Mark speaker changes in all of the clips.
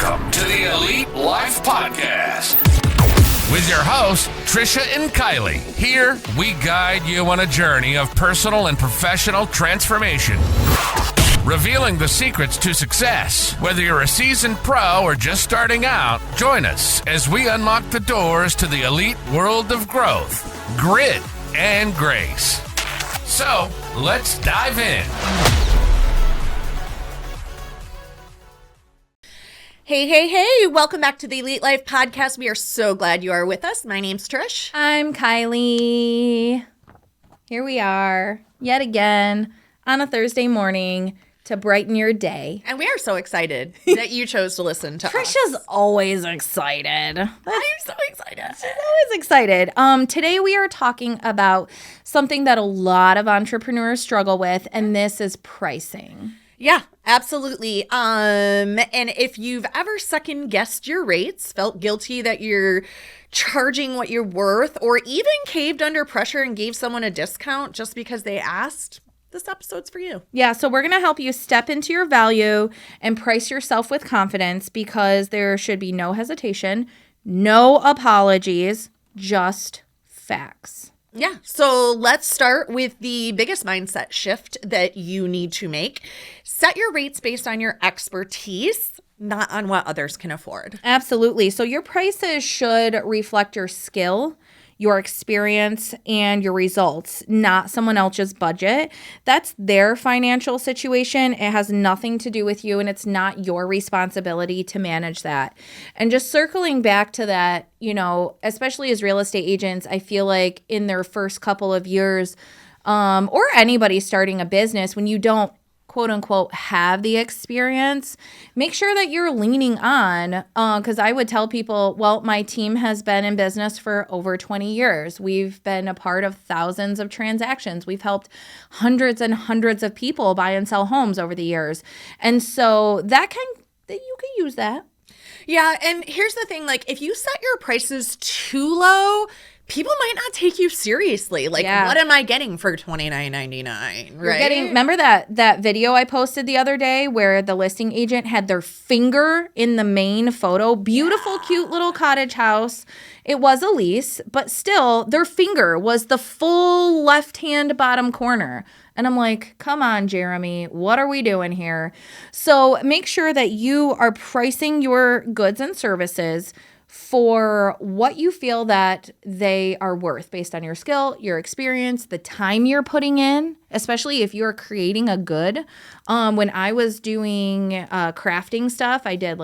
Speaker 1: Welcome to the Elite Life Podcast with your hosts, Trisha and Kylee. Here, we guide you on a journey of personal and professional transformation, revealing the secrets to success. Whether you're a seasoned pro or just starting out, join us as we unlock the doors to the elite world of growth, grit, and grace. So, let's dive in.
Speaker 2: Hey, welcome back to the Elite Life Podcast. We are so glad you are with us. My name's Trish.
Speaker 3: I'm Kylee. Here we are, yet again, on a Thursday morning to brighten your day.
Speaker 2: And we are so excited that you chose to listen to us.
Speaker 3: Trisha's always excited.
Speaker 2: I'm so excited.
Speaker 3: She's always excited. Today we are talking about something that a lot of entrepreneurs struggle with, and this is pricing.
Speaker 2: Yeah, absolutely. And if you've ever second guessed your rates, felt guilty that you're charging what you're worth, or even caved under pressure and gave someone a discount just because they asked, this episode's for you.
Speaker 3: Yeah, so we're going to help you step into your value and price yourself with confidence, because there should be no hesitation, no apologies, just facts.
Speaker 2: Yeah, so let's start with the biggest mindset shift that you need to make. Set your rates based on your expertise, not on what others can afford.
Speaker 3: Absolutely. So your prices should reflect your skill, your experience, and your results, not someone else's budget. That's their financial situation. It has nothing to do with you, and it's not your responsibility to manage that. And just circling back to that, especially as real estate agents, I feel like in their first couple of years, or anybody starting a business, when you don't quote unquote have the experience, make sure that you're leaning on, because I would tell people, well, my team has been in business for over 20 years. We've been a part of thousands of transactions. We've helped hundreds and hundreds of people buy and sell homes over the years. And so you can use that.
Speaker 2: Yeah, and here's the thing, if you set your prices too low, people might not take you seriously. What am I getting for $29.99? Right?
Speaker 3: Remember that video I posted the other day where the listing agent had their finger in the main photo? Beautiful, cute little cottage house. It was a lease, but still, their finger was the full left-hand bottom corner. And I'm like, come on, Jeremy, what are we doing here? So make sure that you are pricing your goods and services for what you feel that they are worth based on your skill, your experience, the time you're putting in, especially if you're creating a good. When I was doing crafting stuff, I did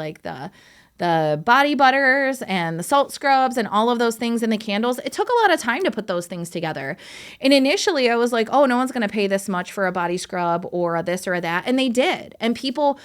Speaker 3: the body butters and the salt scrubs and all of those things and the candles. It took a lot of time to put those things together. And initially I was like, oh, no one's going to pay this much for a body scrub or a this or a that. And they did. And people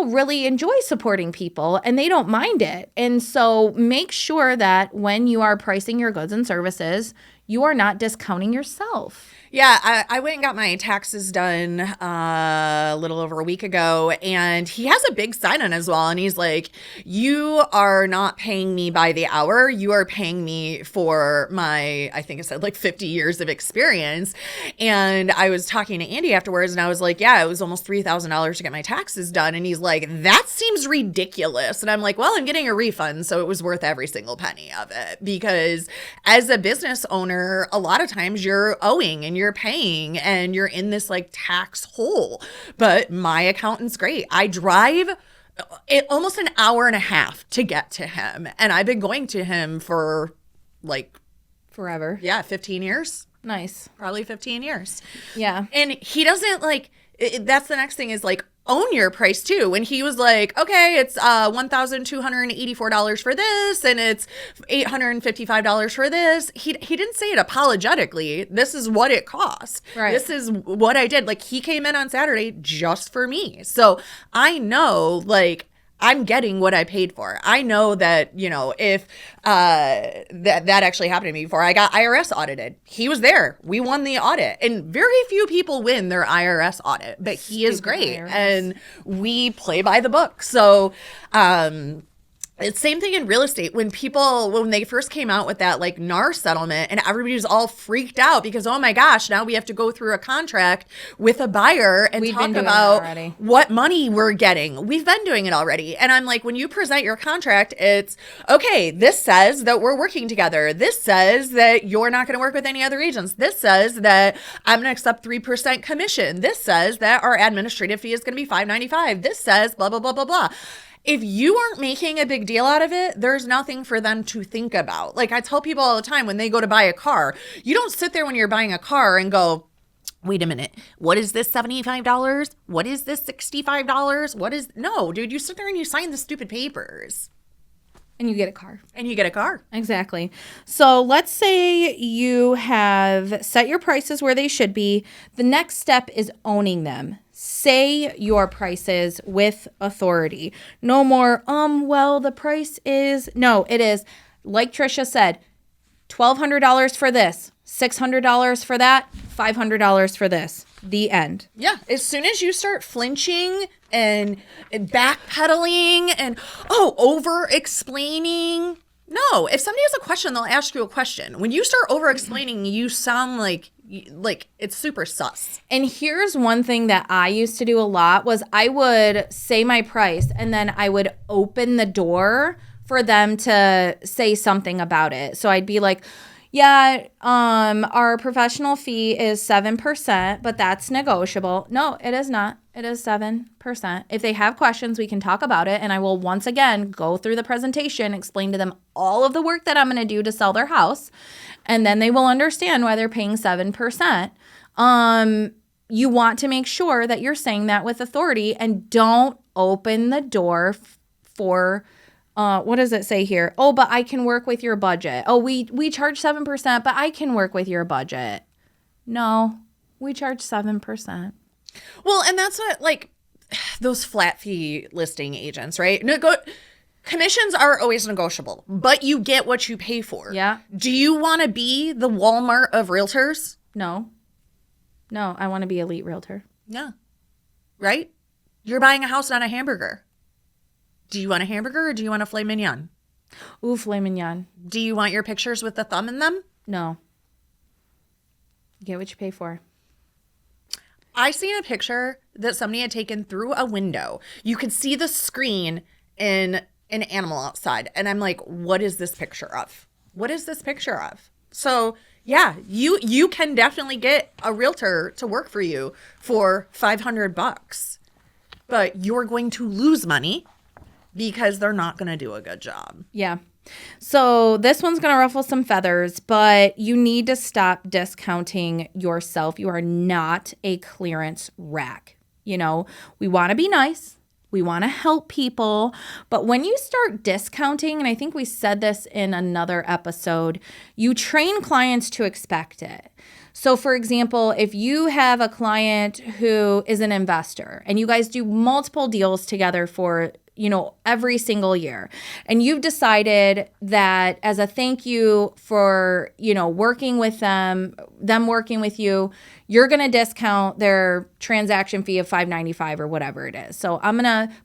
Speaker 3: really enjoy supporting people, and they don't mind it. And so make sure that when you are pricing your goods and services, you are not discounting yourself.
Speaker 2: Yeah, I went and got my taxes done a little over a week ago, and he has a big sign on his wall, and he's like, you are not paying me by the hour. You are paying me for my, I think it said 50 years of experience. And I was talking to Andy afterwards, and I was like, yeah, it was almost $3,000 to get my taxes done. And he's like, that seems ridiculous. And I'm like, well, I'm getting a refund, so it was worth every single penny of it. Because as a business owner, a lot of times you're owing and you're paying and you're in this tax hole. But my accountant's great. I drive almost an hour and a half to get to him. And I've been going to him for
Speaker 3: forever.
Speaker 2: Yeah, 15 years.
Speaker 3: Nice.
Speaker 2: Probably 15 years.
Speaker 3: Yeah.
Speaker 2: And he doesn't that's the next thing is own your price too. And he was like, okay, it's $1,284 for this, and it's $855 for this. He didn't say it apologetically. This is what it cost.
Speaker 3: Right.
Speaker 2: This is what I did. He came in on Saturday just for me. So I know I'm getting what I paid for. I know that, if that actually happened to me before, I got IRS audited. He was there. We won the audit. And very few people win their IRS audit, but he is great. IRS. And we play by the book. So It's same thing in real estate. When they first came out with that like NAR settlement and everybody was all freaked out because, oh my gosh, now we have to go through a contract with a buyer and talk about what money we're getting. We've been doing it already. And I'm like, when you present your contract, it's okay, this says that we're working together. This says that you're not going to work with any other agents. This says that I'm going to accept 3% commission. This says that our administrative fee is going to be $5.95. This says blah, blah, blah, blah, blah. If you aren't making a big deal out of it, there's nothing for them to think about. Like I tell people all the time when they go to buy a car, you don't sit there when you're buying a car and go, wait a minute, what is this $75? What is this $65? No, dude, you sit there and you sign the stupid papers.
Speaker 3: And you get a car. Exactly. So let's say you have set your prices where they should be. The next step is owning them. Say your prices with authority. No more, well, the price is, no, it is, like Trisha said, $1,200 for this, $600 for that, $500 for this. The end.
Speaker 2: Yeah. As soon as you start flinching and backpedaling and, over explaining. No, if somebody has a question, they'll ask you a question. When you start over explaining, you sound like it's super sus.
Speaker 3: And here's one thing that I used to do a lot was I would say my price and then I would open the door for them to say something about it. So I'd be like, yeah, our professional fee is 7%, but that's negotiable. No, it is not. It is 7%. If they have questions, we can talk about it. And I will once again go through the presentation, explain to them all of the work that I'm going to do to sell their house. And then they will understand why they're paying 7%. You want to make sure that you're saying that with authority and don't open the door for what does it say here? Oh, but I can work with your budget. Oh, we charge 7%, but I can work with your budget. No, we charge 7%.
Speaker 2: Well, and that's what, like, those flat fee listing agents, right? Commissions are always negotiable, but you get what you pay for.
Speaker 3: Yeah.
Speaker 2: Do you want to be the Walmart of realtors?
Speaker 3: No, I want to be elite realtor.
Speaker 2: Yeah. Right? You're buying a house, not a hamburger. Do you want a hamburger or do you want a filet mignon?
Speaker 3: Ooh, filet mignon.
Speaker 2: Do you want your pictures with the thumb in them?
Speaker 3: No. Get what you pay for.
Speaker 2: I seen a picture that somebody had taken through a window. You could see the screen in an animal outside. And I'm like, what is this picture of? What is this picture of? So yeah, you can definitely get a realtor to work for you for $500, but you're going to lose money because they're not going to do a good job.
Speaker 3: Yeah. So this one's going to ruffle some feathers, but you need to stop discounting yourself. You are not a clearance rack. You know, we want to be nice. We want to help people. But when you start discounting, and I think we said this in another episode, you train clients to expect it. So for example, if you have a client who is an investor and you guys do multiple deals together for every single year. And you've decided that as a thank you for, working with them working with you, you're going to discount their transaction fee of $5.95 or whatever it is. So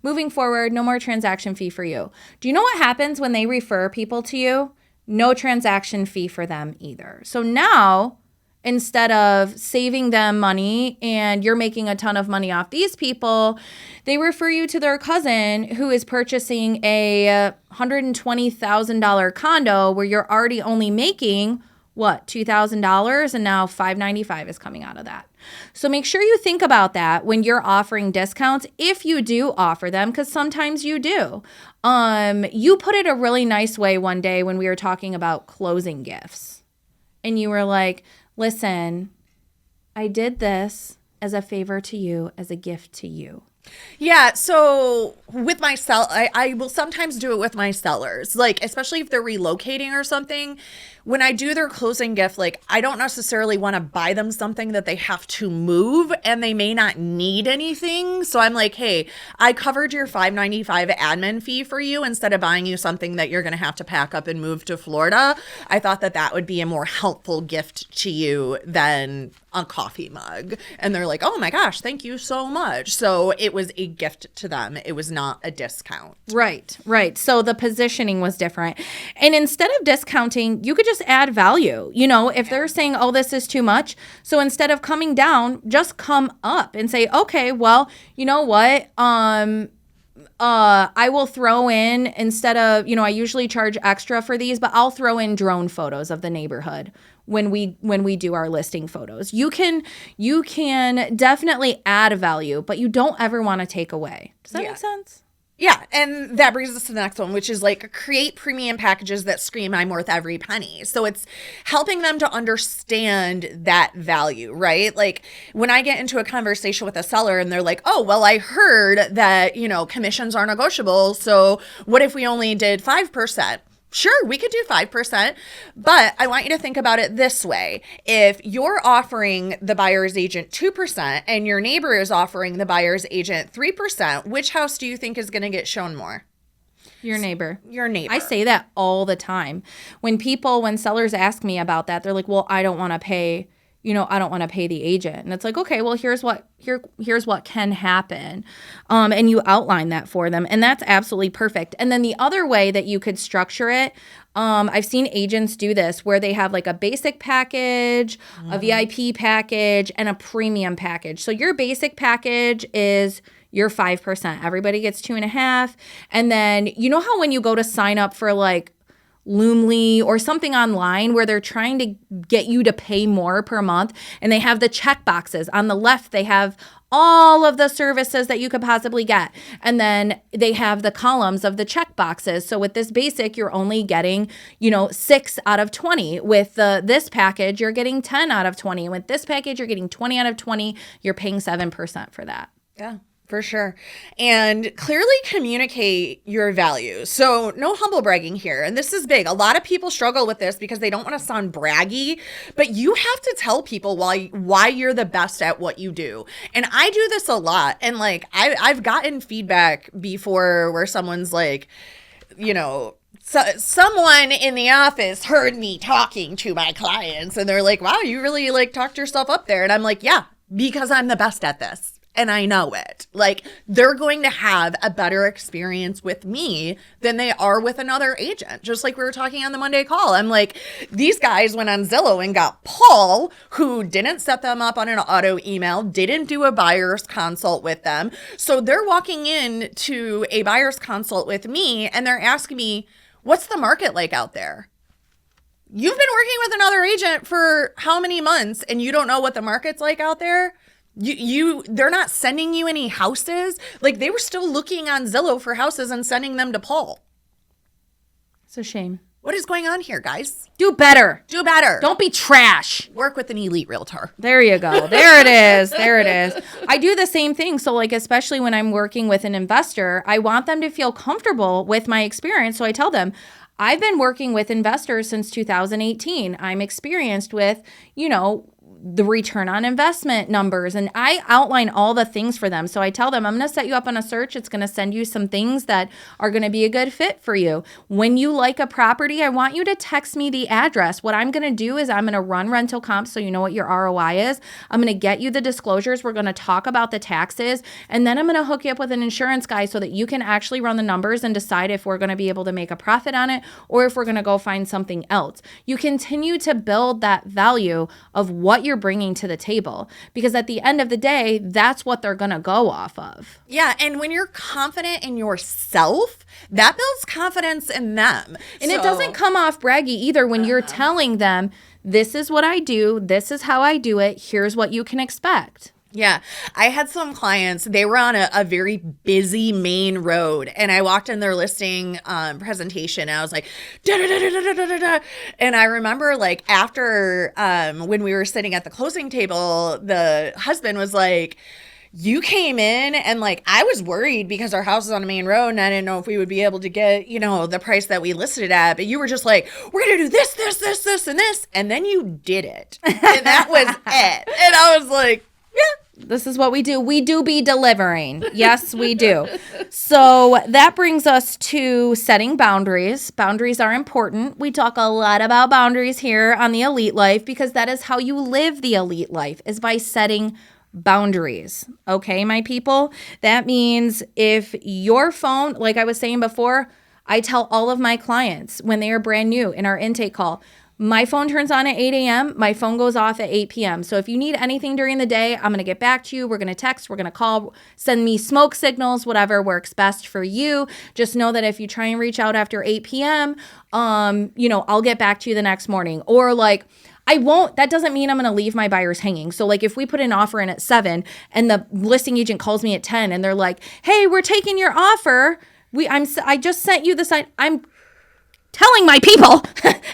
Speaker 3: moving forward, no more transaction fee for you. Do you know what happens when they refer people to you? No transaction fee for them either. So now, instead of saving them money and you're making a ton of money off these people, they refer you to their cousin who is purchasing a $120,000 condo where you're already only making, $2,000, and now $595 is coming out of that. So make sure you think about that when you're offering discounts, if you do offer them, because sometimes you do. You put it a really nice way one day when we were talking about closing gifts. And you were like, listen, I did this as a favor to you, as a gift to you.
Speaker 2: Yeah, so with my I will sometimes do it with my sellers, like especially if they're relocating or something. When I do their closing gift, like I don't necessarily want to buy them something that they have to move and they may not need anything. So I'm like, hey, I covered your $5.95 admin fee for you instead of buying you something that you're going to have to pack up and move to Florida. I thought that would be a more helpful gift to you than a coffee mug. And they're like, oh my gosh, thank you so much. So it was a gift to them. It was not a discount.
Speaker 3: Right. So the positioning was different. And instead of discounting, you could just add value. You know, if they're saying, oh, this is too much. So instead of coming down, just come up and say, okay, well, you know what? I will throw in, instead of, I usually charge extra for these, but I'll throw in drone photos of the neighborhood when we do our listing photos. You can definitely add value, but you don't ever want to take away. Does that make sense?
Speaker 2: Yeah, and that brings us to the next one, which is like create premium packages that scream I'm worth every penny. So it's helping them to understand that value, right? Like when I get into a conversation with a seller and they're like, oh, well, I heard that, commissions are negotiable. So what if we only did 5%? Sure, we could do 5%, but I want you to think about it this way. If you're offering the buyer's agent 2% and your neighbor is offering the buyer's agent 3%, which house do you think is going to get shown more?
Speaker 3: Your neighbor.
Speaker 2: Your neighbor.
Speaker 3: I say that all the time. When sellers ask me about that, they're like, well, I don't want to pay the agent. And it's like, okay, well, here's what can happen. And you outline that for them. And that's absolutely perfect. And then the other way that you could structure it, I've seen agents do this where they have like a basic package, a VIP package, and a premium package. So your basic package is your 5%. Everybody gets 2.5%. And then you know how when you go to sign up for like Loomly or something online where they're trying to get you to pay more per month, and they have the check boxes on the left, they have all of the services that you could possibly get, and then they have the columns of the check boxes. So with this basic, you're only getting 6 out of 20. With this package, you're getting 10 out of 20. With this package, you're getting 20 out of 20. You're paying 7% for that.
Speaker 2: Yeah. For sure. And clearly communicate your values. So no humble bragging here. And this is big. A lot of people struggle with this because they don't want to sound braggy, but you have to tell people why you're the best at what you do. And I do this a lot. And like, I've gotten feedback before where someone's like, someone in the office heard me talking to my clients and they're like, wow, you really like talked yourself up there. And I'm like, yeah, because I'm the best at this. And I know it. Like, they're going to have a better experience with me than they are with another agent. Just like we were talking on the Monday call. I'm like, these guys went on Zillow and got Paul, who didn't set them up on an auto email, didn't do a buyer's consult with them. So they're walking in to a buyer's consult with me and they're asking me, what's the market like out there? You've been working with another agent for how many months and you don't know what the market's like out there? They're not sending you any houses. Like, they were still looking on Zillow for houses and sending them to Paul.
Speaker 3: It's a shame.
Speaker 2: What is going on here, guys?
Speaker 3: Do better.
Speaker 2: Do better.
Speaker 3: Don't be trash.
Speaker 2: Work with an elite realtor.
Speaker 3: There you go. There it is. There it is. I do the same thing. So like, especially when I'm working with an investor, I want them to feel comfortable with my experience. So I tell them, I've been working with investors since 2018. I'm experienced with, the return on investment numbers. And I outline all the things for them. So I tell them, I'm going to set you up on a search. It's going to send you some things that are going to be a good fit for you. When you like a property, I want you to text me the address. What I'm going to do is I'm going to run rental comps so you know what your ROI is. I'm going to get you the disclosures. We're going to talk about the taxes. And then I'm going to hook you up with an insurance guy so that you can actually run the numbers and decide if we're going to be able to make a profit on it or if we're going to go find something else. You continue to build that value of what you're bringing to the table, because at the end of the day, that's what they're going to go off of.
Speaker 2: Yeah. And when you're confident in yourself, that builds confidence in them.
Speaker 3: And it doesn't come off braggy either when you're telling them, this is what I do. This is how I do it. Here's what you can expect.
Speaker 2: Yeah. I had some clients, they were on a very busy main road and I walked in their listing presentation and I was like, da, da, da, da, da, da, da, da. And I remember like after when we were sitting at the closing table, the husband was like, you came in and like, I was worried because our house is on a main road and I didn't know if we would be able to get, the price that we listed it at. But you were just like, we're going to do this, this, this, this, and this. And then you did it. And that was it. And I was like, yeah,
Speaker 3: This is what we do. We do be delivering. Yes, we do. So that brings us to setting boundaries. Boundaries are important. We talk a lot about boundaries here on the Elite Life because that is how you live the Elite Life, is by setting boundaries. Okay, my people? That means if your phone, like I was saying before, I tell all of my clients when they are brand new in our intake call, my phone turns on at 8 a.m. My phone goes off at 8 p.m. So if you need anything during the day, I'm going to get back to you. We're going to text. We're going to call. Send me smoke signals, whatever works best for you. Just know that if you try and reach out after 8 p.m., I'll get back to you the next morning. Or like, I won't, that doesn't mean I'm going to leave my buyers hanging. So like if we put an offer in at 7 and the listing agent calls me at 10 and they're like, hey, we're taking your offer. I just sent you the sign. I'm telling my people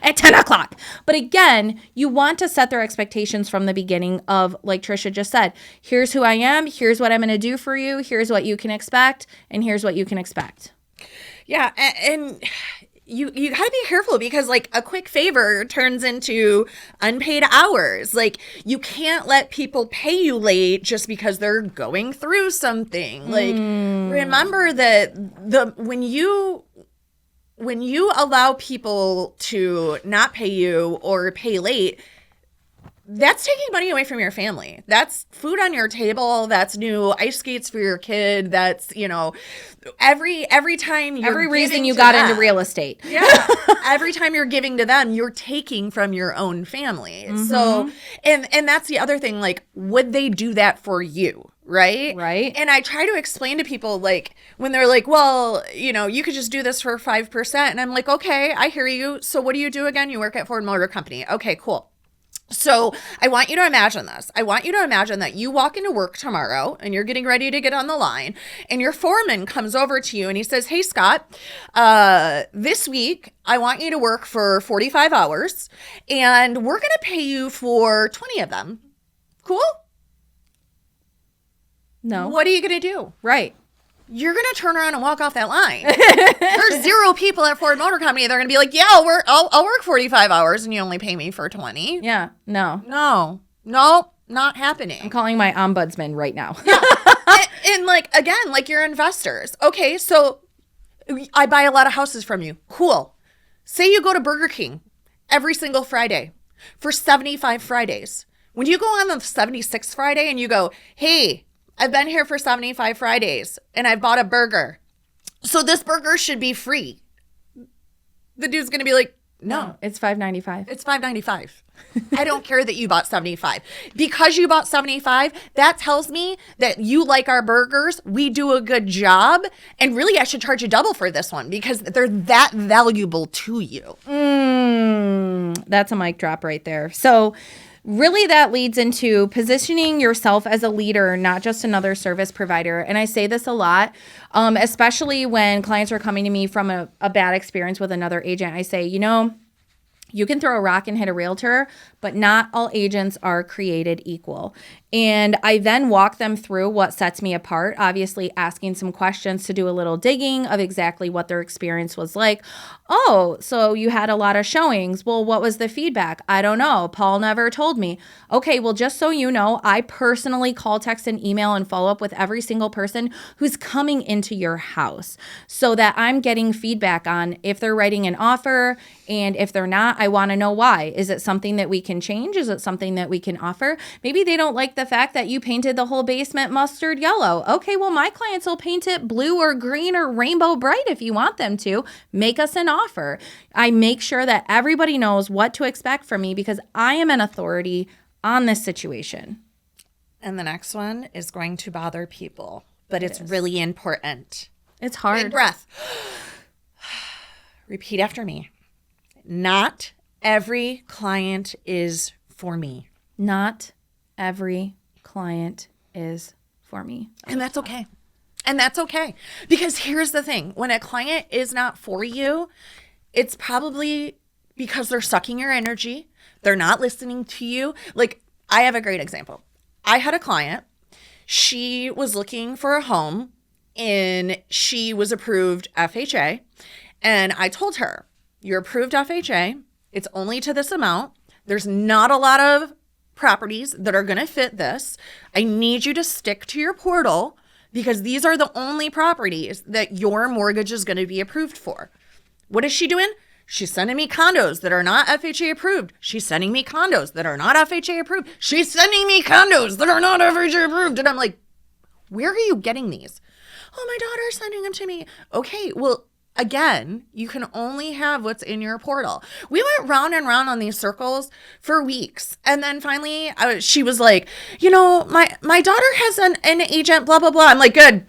Speaker 3: at 10 o'clock. But again, you want to set their expectations from the beginning of, like Trisha just said, here's who I am, here's what I'm going to do for you, here's what you can expect, and here's what you can expect.
Speaker 2: Yeah, and you got to be careful because like a quick favor turns into unpaid hours. Like you can't let people pay you late just because they're going through something. Like remember that when you allow people to not pay you or pay late, that's taking money away from your family. That's food on your table. That's new ice skates for your kid. That's, every time you're
Speaker 3: every reason you
Speaker 2: to
Speaker 3: got
Speaker 2: them,
Speaker 3: into real estate.
Speaker 2: Yeah. Every time you're giving to them, you're taking from your own family.
Speaker 3: Mm-hmm.
Speaker 2: So, and that's the other thing, like, would they do that for you? Right?
Speaker 3: Right.
Speaker 2: And I try to explain to people, like, when they're like, well, you could just do this for 5%. And I'm like, okay, I hear you. So what do you do again? You work at Ford Motor Company. Okay, cool. So I want you to imagine this. I want you to imagine that you walk into work tomorrow and you're getting ready to get on the line and your foreman comes over to you and he says, hey, Scott, this week I want you to work for 45 hours and we're going to pay you for 20 of them. Cool?
Speaker 3: No.
Speaker 2: What are you going to do?
Speaker 3: Right.
Speaker 2: You're going to turn around and walk off that line. There's 0 people at Ford Motor Company. They're going to be like, yeah, I'll work 45 hours and you only pay me for 20.
Speaker 3: Yeah. No.
Speaker 2: No, not happening.
Speaker 3: I'm calling my ombudsman right now.
Speaker 2: Yeah. and like, again, like your investors. Okay, so I buy a lot of houses from you. Cool. Say you go to Burger King every single Friday for 75 Fridays. When you go on the 76th Friday and you go, hey, I've been here for 75 Fridays and I bought a burger, so this burger should be free. The dude's going to be like, no,
Speaker 3: it's $5.95.
Speaker 2: It's $5.95. I don't care that you bought 75. Because you bought 75, that tells me that you like our burgers, we do a good job, and really I should charge you double for this one because they're that valuable to you.
Speaker 3: That's a mic drop right there. So really that leads into positioning yourself as a leader, not just another service provider. And I say this a lot, especially when clients are coming to me from a bad experience with another agent. I say, you can throw a rock and hit a realtor, but not all agents are created equal. And I then walk them through what sets me apart, obviously asking some questions to do a little digging of exactly what their experience was like. Oh, so you had a lot of showings. Well, what was the feedback? I don't know. Paul never told me. Okay, well, just so you know, I personally call, text, and email and follow up with every single person who's coming into your house so that I'm getting feedback on if they're writing an offer, and if they're not, I want to know why. Is it something that we can change? Is it something that we can offer? Maybe they don't like the fact that you painted the whole basement mustard yellow. Okay, well, my clients will paint it blue or green or rainbow bright if you want them to. Make us an offer. I make sure that everybody knows what to expect from me because I am an authority on this situation.
Speaker 2: And the next one is going to bother people, but it's really important.
Speaker 3: It's hard.
Speaker 2: Big breath. Repeat after me. Not every client is for me.
Speaker 3: Not every client is for me.
Speaker 2: And that's okay. And that's okay. Because here's the thing. When a client is not for you, it's probably because they're sucking your energy. They're not listening to you. Like, I have a great example. I had a client. She was looking for a home and she was approved FHA. And I told her, you're approved FHA. It's only to this amount. There's not a lot of properties that are going to fit this. I need you to stick to your portal because these are the only properties that your mortgage is going to be approved for. What is she doing? She's sending me condos that are not FHA approved. She's sending me condos that are not FHA approved. She's sending me condos that are not FHA approved. And I'm like, where are you getting these? Oh, my daughter's sending them to me. Okay, well, again, you can only have what's in your portal. We went round and round on these circles for weeks. And then finally, she was like, my daughter has an agent, blah, blah, blah. I'm like, good.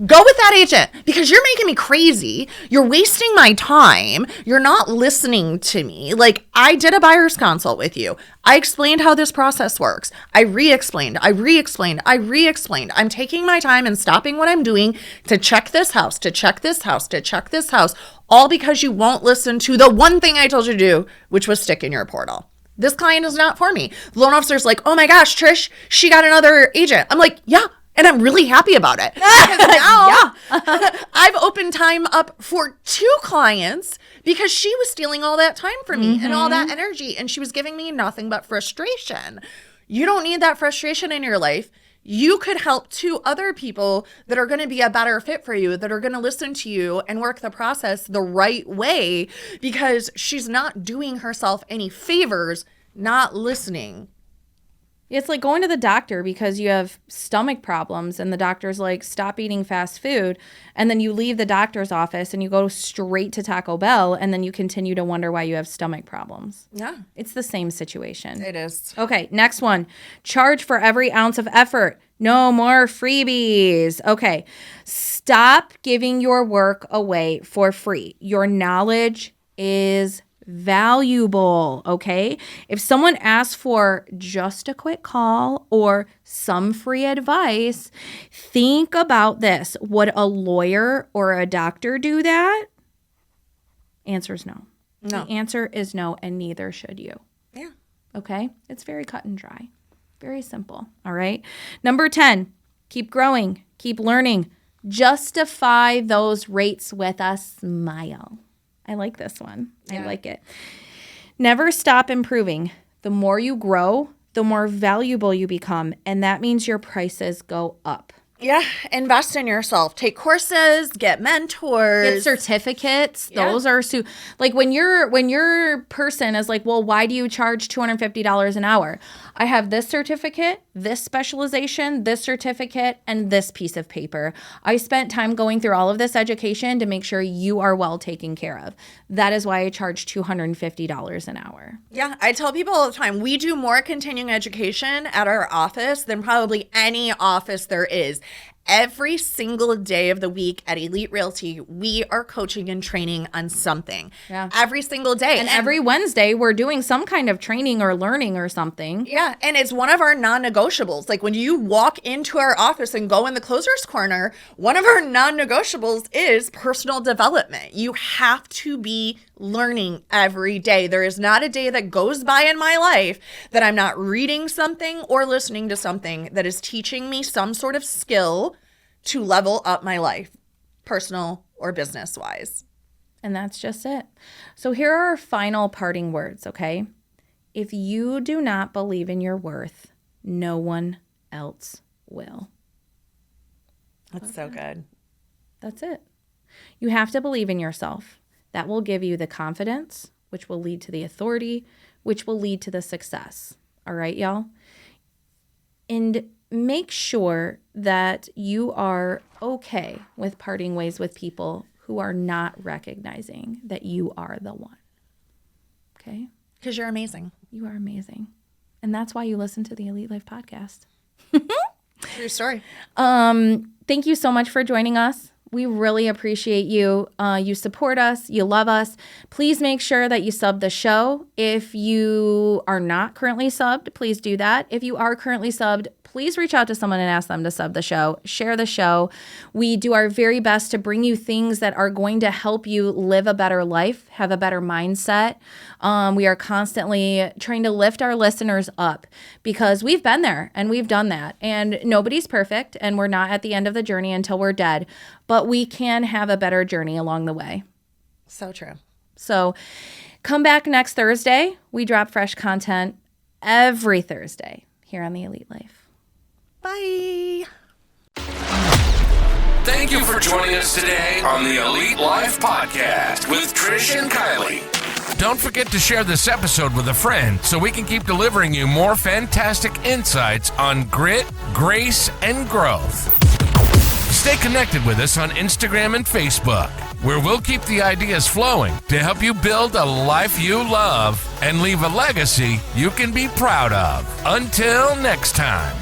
Speaker 2: Go with that agent because you're making me crazy. You're wasting my time. You're not listening to me. Like, I did a buyer's consult with you. I explained how this process works. I re-explained. I'm taking my time and stopping what I'm doing to check this house, all because you won't listen to the one thing I told you to do, which was stick in your portal. This client is not for me. The loan officer's like, oh my gosh, Trish, she got another agent. I'm like, yeah. And I'm really happy about it. Because now I've opened time up for 2 clients because she was stealing all that time from me and all that energy. And she was giving me nothing but frustration. You don't need that frustration in your life. You could help 2 other people that are going to be a better fit for you, that are going to listen to you and work the process the right way because she's not doing herself any favors, not listening.
Speaker 3: It's like going to the doctor because you have stomach problems and the doctor's like, stop eating fast food. And then you leave the doctor's office and you go straight to Taco Bell and then you continue to wonder why you have stomach problems.
Speaker 2: Yeah.
Speaker 3: It's the same situation.
Speaker 2: It is.
Speaker 3: Okay, next one. Charge for every ounce of effort. No more freebies. Okay, stop giving your work away for free. Your knowledge is valuable, okay? If someone asks for just a quick call or some free advice, think about this. Would a lawyer or a doctor do that? Answer is no.
Speaker 2: No.
Speaker 3: The answer is no, and neither should you.
Speaker 2: Yeah.
Speaker 3: Okay? It's very cut and dry. Very simple, all right? Number 10, keep growing, keep learning. Justify those rates with a smile. I like this one.
Speaker 2: Yeah.
Speaker 3: I like it. Never stop improving. The more you grow, the more valuable you become. And that means your prices go up.
Speaker 2: Yeah. Invest in yourself. Take courses, get mentors.
Speaker 3: Get certificates.
Speaker 2: Yeah.
Speaker 3: Those are like when your person is like, well, why do you charge $250 an hour? I have this certificate, this specialization, this certificate, and this piece of paper. I spent time going through all of this education to make sure you are well taken care of. That is why I charge $250 an hour.
Speaker 2: Yeah, I tell people all the time, we do more continuing education at our office than probably any office there is. Every single day of the week at Elite Realty, we are coaching and training on something.
Speaker 3: Yeah.
Speaker 2: Every single day.
Speaker 3: And every Wednesday, we're doing some kind of training or learning or something.
Speaker 2: Yeah, and it's one of our non-negotiables. Like when you walk into our office and go in the closer's corner, one of our non-negotiables is personal development. You have to be learning every day. There is not a day that goes by in my life that I'm not reading something or listening to something that is teaching me some sort of skill to level up my life, personal or business-wise.
Speaker 3: And that's just it. So here are our final parting words, okay? If you do not believe in your worth, no one else will.
Speaker 2: That's so good.
Speaker 3: That's it. You have to believe in yourself. That will give you the confidence, which will lead to the authority, which will lead to the success. All right, y'all? And make sure that you are okay with parting ways with people who are not recognizing that you are the one. Okay?
Speaker 2: Because you're amazing.
Speaker 3: You are amazing. And that's why you listen to the Elite Life podcast.
Speaker 2: True story.
Speaker 3: Thank you so much for joining us. We really appreciate you. You support us. You love us. Please make sure that you sub the show. If you are not currently subbed, please do that. If you are currently subbed, please reach out to someone and ask them to sub the show. Share the show. We do our very best to bring you things that are going to help you live a better life, have a better mindset. We are constantly trying to lift our listeners up because we've been there and we've done that. And nobody's perfect and we're not at the end of the journey until we're dead. But we can have a better journey along the way.
Speaker 2: So true.
Speaker 3: So come back next Thursday. We drop fresh content every Thursday here on The Elite Life.
Speaker 2: Bye.
Speaker 1: Thank you for joining us today on the Elite Life Podcast with Trisha and Kylee. Don't forget to share this episode with a friend so we can keep delivering you more fantastic insights on grit, grace, and growth. Stay connected with us on Instagram and Facebook, where we'll keep the ideas flowing to help you build a life you love and leave a legacy you can be proud of. Until next time.